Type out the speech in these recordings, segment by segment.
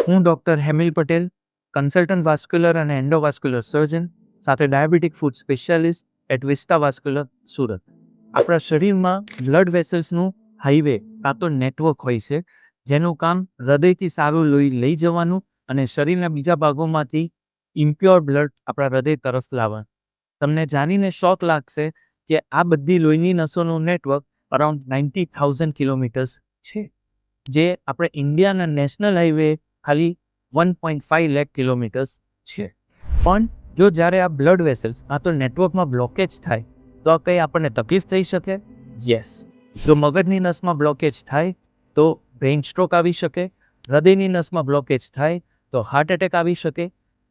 હું doctor Hemil Patel, consultant vascular અને endovascular surgeon, સાથે diabetic foot specialist at Vista vascular, Surat. આપણા શરીરમાં બ્લડ વેસલ્સનું હાઈવે કાં તો નેટવર્ક હોય છે, જેનું કામ હૃદયથી સારું લોહી લઈ જવાનું અને શરીરના બીજા ભાગોમાંથી ઇમ્પ્યોર બ્લડ આપણા હૃદય તરફ લાવવાનું. તમને જાણીને શોક લાગશે કે આ બધી લોહીની નસોનું નેટવર્ક અરાઉન્ડ 90,000 કિલોમીટર્સ છે, જે આપણે ઇન્ડિયાના નેશનલ હાઈવે ખાલી 1.5 લાખ કિલોમીટર્સ છે. પણ જો જ્યારે આ બ્લડ વેસલ્સ આ તો નેટવર્કમાં બ્લોકેજ થાય તો કંઈ આપણને તકલીફ થઈ શકે? યસ. જો મગજની નસમાં બ્લોકેજ થાય તો બ્રેઇન સ્ટ્રોક આવી શકે, હૃદયની નસમાં બ્લોકેજ થાય તો હાર્ટ એટેક આવી શકે.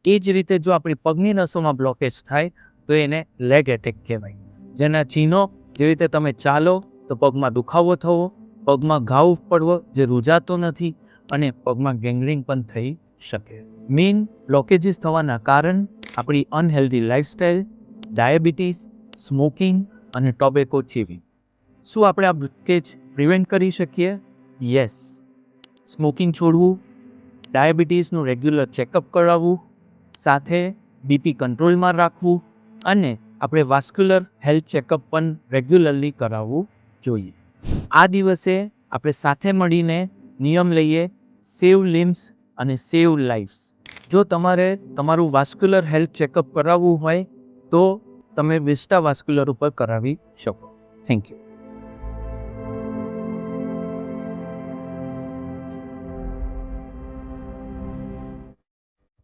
એ જ રીતે જો આપણી પગની નસોમાં બ્લોકેજ થાય તો એને લેગ એટેક કહેવાય, જેના ચિહ્નો જેવી રીતે તમે ચાલો તો પગમાં દુખાવો થવો, પગમાં ઘાવ પડવો જે રૂજાતો નથી અને પગમાં ગેંગ્રીન પણ થઈ શકે. મેઇન બ્લોકેજીસ થવાના કારણ આપણી અનહેલ્ધી લાઇફસ્ટાઇલ, ડાયાબિટીસ, સ્મોકિંગ અને ટોબેકો ચેવિંગ. શું આપણે આ બ્લોકેજ પ્રિવેન્ટ કરી શકીએ? યસ. સ્મોકિંગ છોડવું, ડાયાબિટીસનું રેગ્યુલર ચેકઅપ કરાવવું, સાથે બીપી કંટ્રોલમાં રાખવું અને આપણે વાસ્ક્યુલર હેલ્થ ચેકઅપ પણ રેગ્યુલરલી કરાવવું જોઈએ. આ દિવસે આપણે સાથે મળીને નિયમ લઈએ, સેવ લિમ્સ અને સેવ લાઈફ્સ. જો તમારે તમારું વાસ્ક્યુલર હેલ્થ ચેકઅપ કરાવવું હોય તો તમે વિસ્ટા વાસ્ક્યુલર ઉપર કરાવી શકો. Thank you.